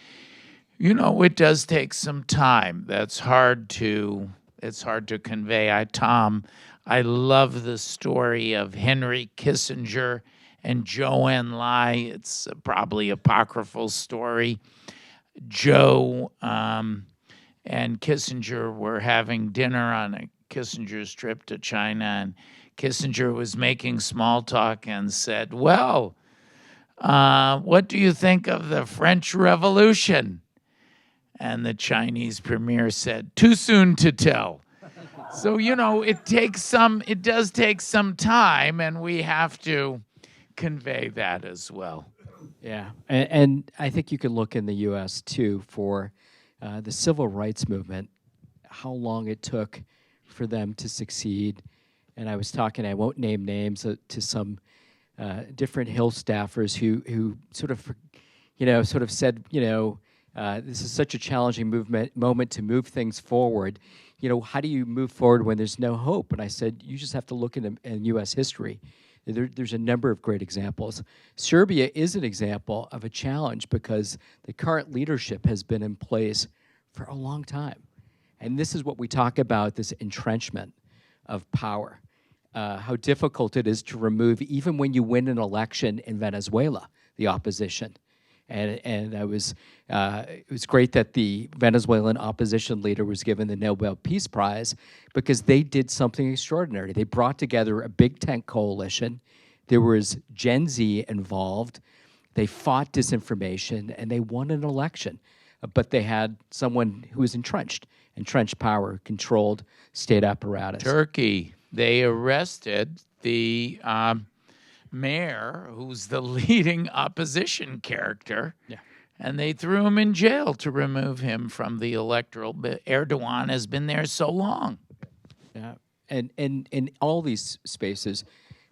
You know, it does take some time. It's hard to convey. Tom, I love the story of Henry Kissinger and Zhou Enlai. It's probably apocryphal story. Joe and Kissinger were having dinner on Kissinger's trip to China, and Kissinger was making small talk and said, well, what do you think of the French Revolution? And the Chinese premier said, too soon to tell. So, you know, it does take some time, and we have to convey that as well. Yeah, and I think you can look in the U.S. too for the civil rights movement, how long it took for them to succeed. And I was talking, I won't name names, to some different Hill staffers who sort of said, this is such a challenging moment to move things forward. You know, how do you move forward when there's no hope? And I said, you just have to look in U.S. history. There's a number of great examples. Serbia is an example of a challenge because the current leadership has been in place for a long time. And this is what we talk about, this entrenchment of power, how difficult it is to remove, even when you win an election in Venezuela, the opposition. And it was great that the Venezuelan opposition leader was given the Nobel Peace Prize because they did something extraordinary. They brought together a big tent coalition. There was Gen Z involved. They fought disinformation, and they won an election. But they had someone who was entrenched power, controlled state apparatus. Turkey, they arrested the mayor, who's the leading opposition character, and they threw him in jail to remove him from the electoral. But Erdogan has been there so long. Yeah, and in all these spaces,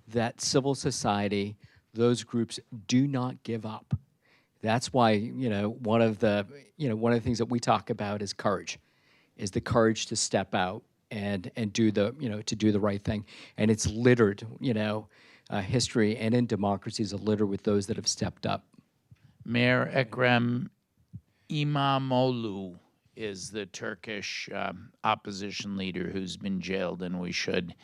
that civil society, those groups do not give up. That's why, one of the things that we talk about is courage, is the courage to step out and do the right thing. And it's littered, history and in democracies are littered with those that have stepped up. Mayor Ekrem İmamoğlu is the Turkish opposition leader who's been jailed, and we should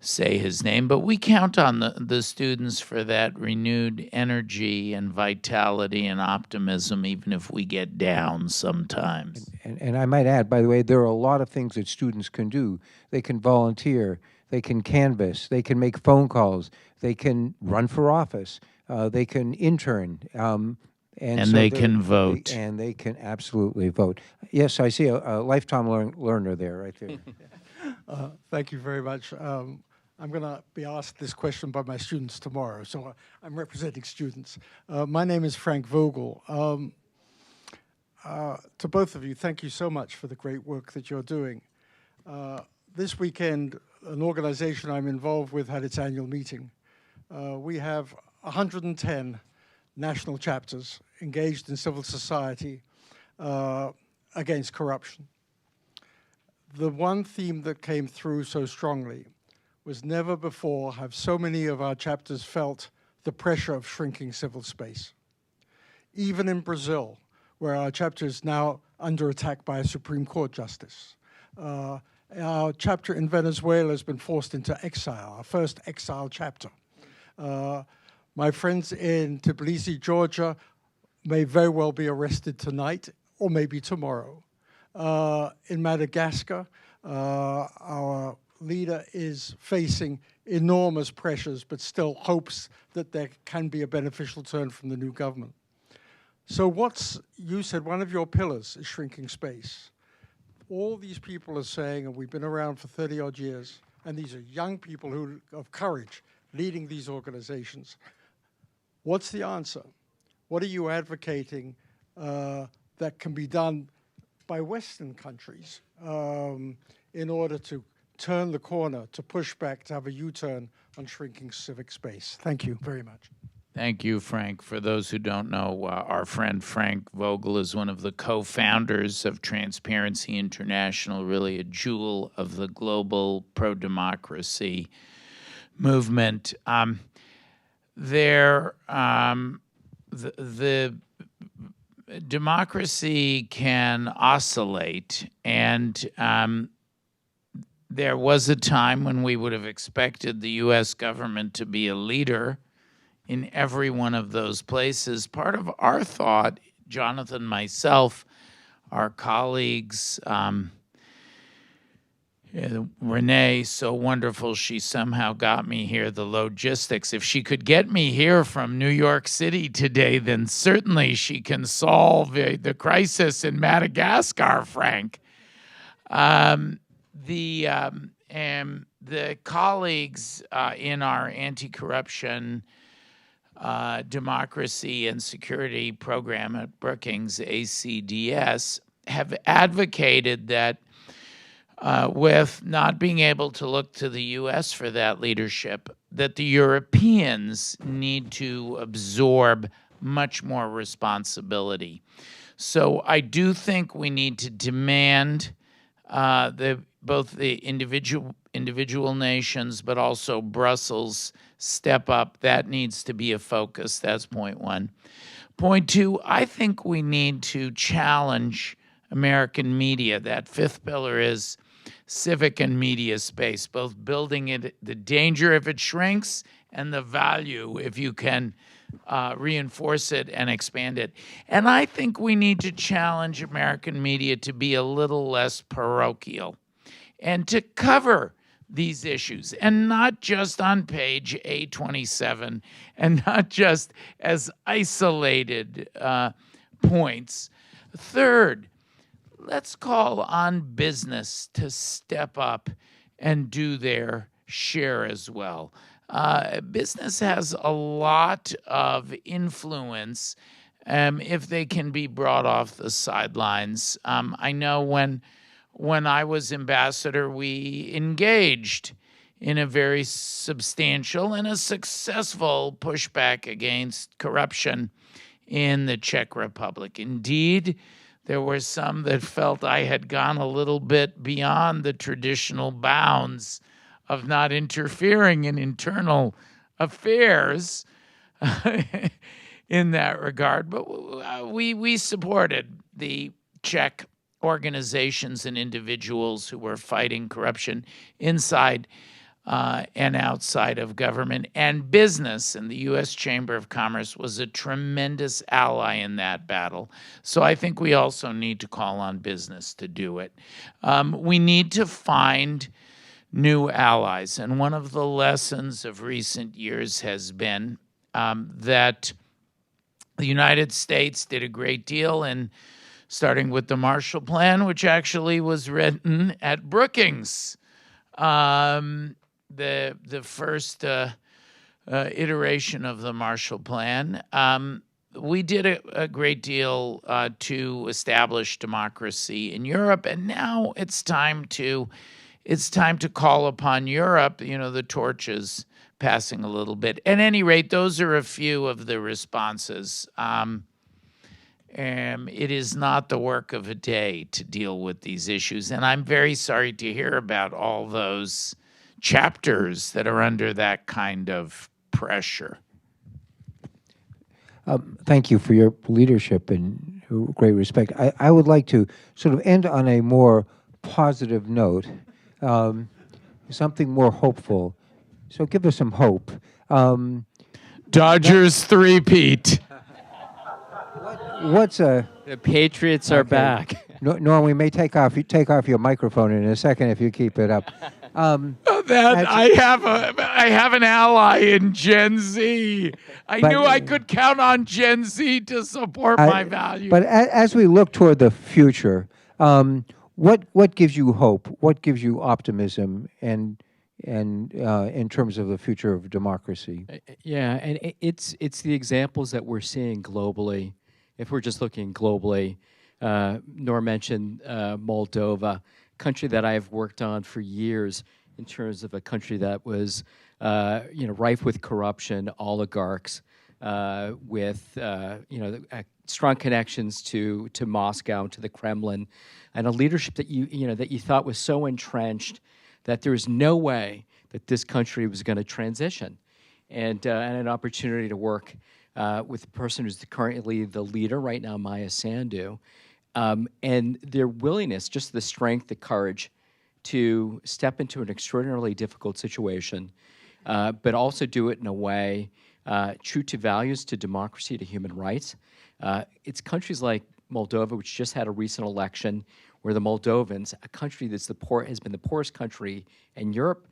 say his name. But we count on the students for that renewed energy and vitality and optimism, even if we get down sometimes. And I might add, by the way, there are a lot of things that students can do. They can volunteer, they can canvass, they can make phone calls, they can run for office, they can intern. And so they can vote. And they can absolutely vote. Yes, I see a lifetime learner there, right there. Thank you very much. I'm going to be asked this question by my students tomorrow, so I'm representing students. My name is Frank Vogel. To both of you, thank you so much for the great work that you're doing. This weekend, an organization I'm involved with had its annual meeting. We have 110 national chapters engaged in civil society against corruption. The one theme that came through so strongly was never before have so many of our chapters felt the pressure of shrinking civil space. Even in Brazil, where our chapter is now under attack by a Supreme Court justice. Our chapter in Venezuela has been forced into exile, our first exile chapter. My friends in Tbilisi, Georgia, may very well be arrested tonight or maybe tomorrow. In Madagascar, our leader is facing enormous pressures, but still hopes that there can be a beneficial turn from the new government. So you said one of your pillars is shrinking space. All these people are saying, and we've been around for 30 odd years, and these are young people who of courage leading these organizations. What's the answer? What are you advocating that can be done by Western countries in order to turn the corner, to push back, to have a U-turn on shrinking civic space? Thank you very much. Thank you, Frank. For those who don't know, our friend Frank Vogel is one of the co-founders of Transparency International, really a jewel of the global pro-democracy movement. The democracy can oscillate, and there was a time when we would have expected the U.S. government to be a leader in every one of those places. Part of our thought, Jonathan, myself, our colleagues, Renee, so wonderful, she somehow got me here, the logistics. If she could get me here from New York City today, then certainly she can solve the crisis in Madagascar, Frank. The colleagues in our anti-corruption democracy and security program at Brookings, ACDS, have advocated that with not being able to look to the U.S. for that leadership, that the Europeans need to absorb much more responsibility. So I do think we need to demand both the individual nations, but also Brussels step up. That needs to be a focus. That's point one. Point two, I think we need to challenge American media. That fifth pillar is civic and media space, both building it, the danger if it shrinks, and the value if you can reinforce it and expand it. And I think we need to challenge American media to be a little less parochial and to cover these issues, and not just on page A27, and not just as isolated points. Third, let's call on business to step up and do their share as well. Business has a lot of influence if they can be brought off the sidelines. I know when I was ambassador, we engaged in a very substantial and a successful pushback against corruption in the Czech Republic. Indeed, there were some that felt I had gone a little bit beyond the traditional bounds of not interfering in internal affairs in that regard. But we supported the Czech organizations and individuals who were fighting corruption inside and outside of government and business. And the U.S. Chamber of Commerce was a tremendous ally in that battle. So I think we also need to call on business to do it. We need to find new allies. And one of the lessons of recent years has been that the United States did a great deal in starting with the Marshall Plan, which actually was written at Brookings. The first iteration of the Marshall Plan. We did a great deal to establish democracy in Europe, and now it's time to call upon Europe. You know, the torch is passing a little bit. At any rate, those are a few of the responses. It is not the work of a day to deal with these issues, and I'm very sorry to hear about all those chapters that are under that kind of pressure. Thank you for your leadership and great respect. I would like to sort of end on a more positive note, something more hopeful. So give us some hope. Dodgers three-peat. What's a... The Patriots are back. Norm, we may take off your microphone in a second if you keep it up. I have an ally in Gen Z. I knew I could count on Gen Z to support my values. But as we look toward the future, what gives you hope? What gives you optimism? And in terms of the future of democracy? Yeah, and it's the examples that we're seeing globally. If we're just looking globally, Norm mentioned Moldova, country that I've worked on for years in terms of a country that was, rife with corruption, oligarchs, with strong connections to Moscow, to the Kremlin, and a leadership that you thought was so entrenched that there was no way that this country was going to transition, and an opportunity to work with the person who's currently the leader right now, Maya Sandu, and their willingness, just the strength, the courage to step into an extraordinarily difficult situation, but also do it in a way true to values, to democracy, to human rights. It's countries like Moldova, which just had a recent election, where the Moldovans, a country that's has been the poorest country in Europe,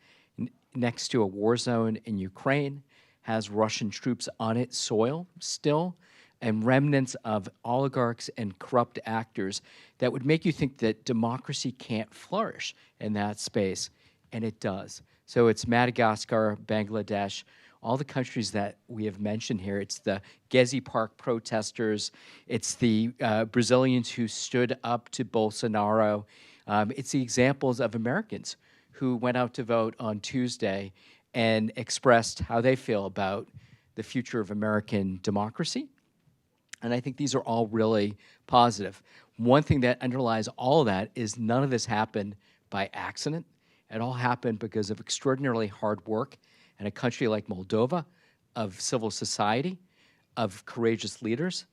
next to a war zone in Ukraine, has Russian troops on its soil still, and remnants of oligarchs and corrupt actors that would make you think that democracy can't flourish in that space, and it does. So it's Madagascar, Bangladesh, all the countries that we have mentioned here. It's the Gezi Park protesters. It's the Brazilians who stood up to Bolsonaro. It's the examples of Americans who went out to vote on Tuesday and expressed how they feel about the future of American democracy. And I think these are all really positive. One thing that underlies all of that is none of this happened by accident. It all happened because of extraordinarily hard work in a country like Moldova, of civil society, of courageous leaders,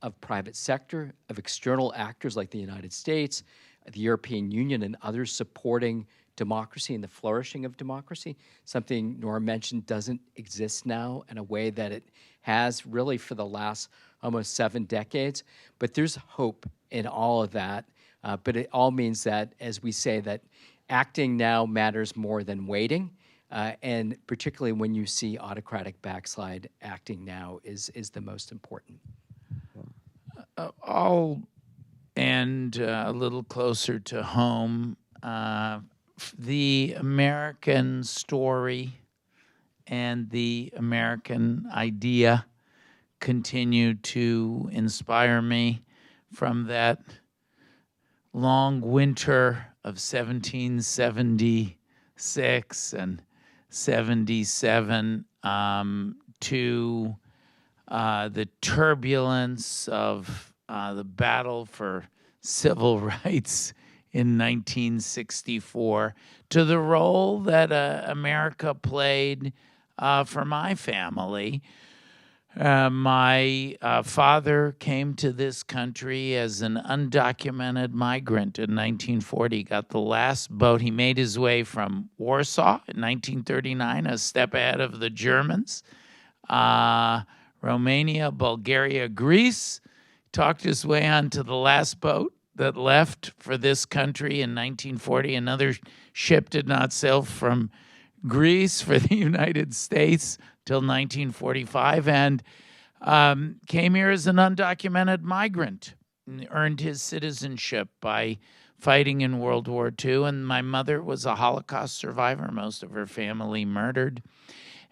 of private sector, of external actors like the United States, the European Union, and others supporting democracy and the flourishing of democracy. Something Norm mentioned doesn't exist now in a way that it has really for the last almost 7 decades. But there's hope in all of that. But it all means that, as we say, that acting now matters more than waiting. And particularly when you see autocratic backslide, acting now is the most important. I'll end a little closer to home. The American story and the American idea continue to inspire me from that long winter of 1776 and 77 to the turbulence of the battle for civil rights in 1964 to the role that America played for my family. My father came to this country as an undocumented migrant in 1940, got the last boat. He made his way from Warsaw in 1939, a step ahead of the Germans. Romania, Bulgaria, Greece, talked his way onto the last boat that left for this country in 1940. Another ship did not sail from Greece for the United States till 1945, and came here as an undocumented migrant, and earned his citizenship by fighting in World War II. And my mother was a Holocaust survivor, most of her family murdered.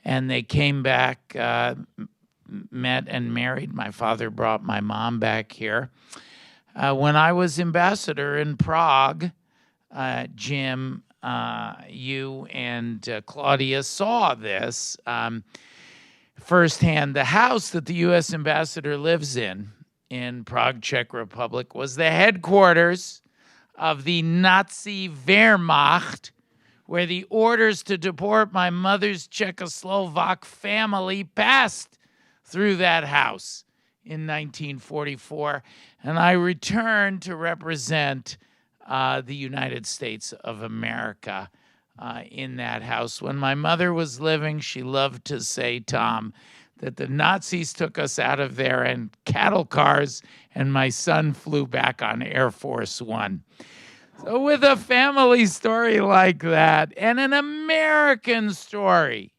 And they came back, met and married. My father brought my mom back here. When I was ambassador in Prague, Jim, you and Claudia saw this firsthand. The house that the U.S. ambassador lives in Prague, Czech Republic, was the headquarters of the Nazi Wehrmacht, where the orders to deport my mother's Czechoslovak family passed through that house in 1944. And I returned to represent the United States of America in that house. When my mother was living, she loved to say, Tom, that the Nazis took us out of there in cattle cars, and my son flew back on Air Force One. So with a family story like that, and an American story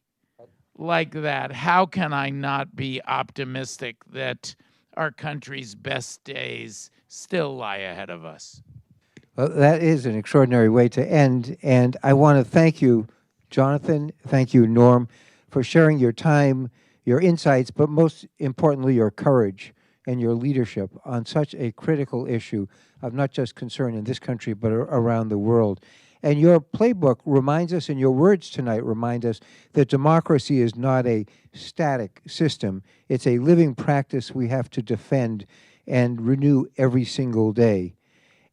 like that, how can I not be optimistic that our country's best days still lie ahead of us? Well, that is an extraordinary way to end, and I want to thank you, Jonathan, thank you, Norm, for sharing your time, your insights, but most importantly, your courage and your leadership on such a critical issue of not just concern in this country, but around the world. And your playbook reminds us, and your words tonight remind us, that democracy is not a static system. It's a living practice we have to defend and renew every single day.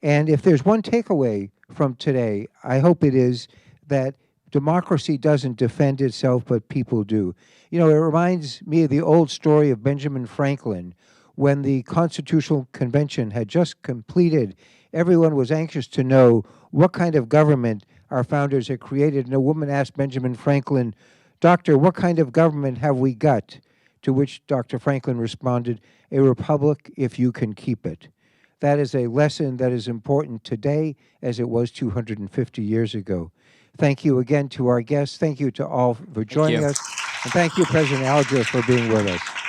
And if there's one takeaway from today, I hope it is that democracy doesn't defend itself, but people do. You know, it reminds me of the old story of Benjamin Franklin. When the Constitutional Convention had just completed, everyone was anxious to know what kind of government our founders had created. And a woman asked Benjamin Franklin, Doctor, what kind of government have we got? To which Dr. Franklin responded, a republic if you can keep it. That is a lesson that is important today as it was 250 years ago. Thank you again to our guests. Thank you to all for joining us. And thank you, President Alger, for being with us.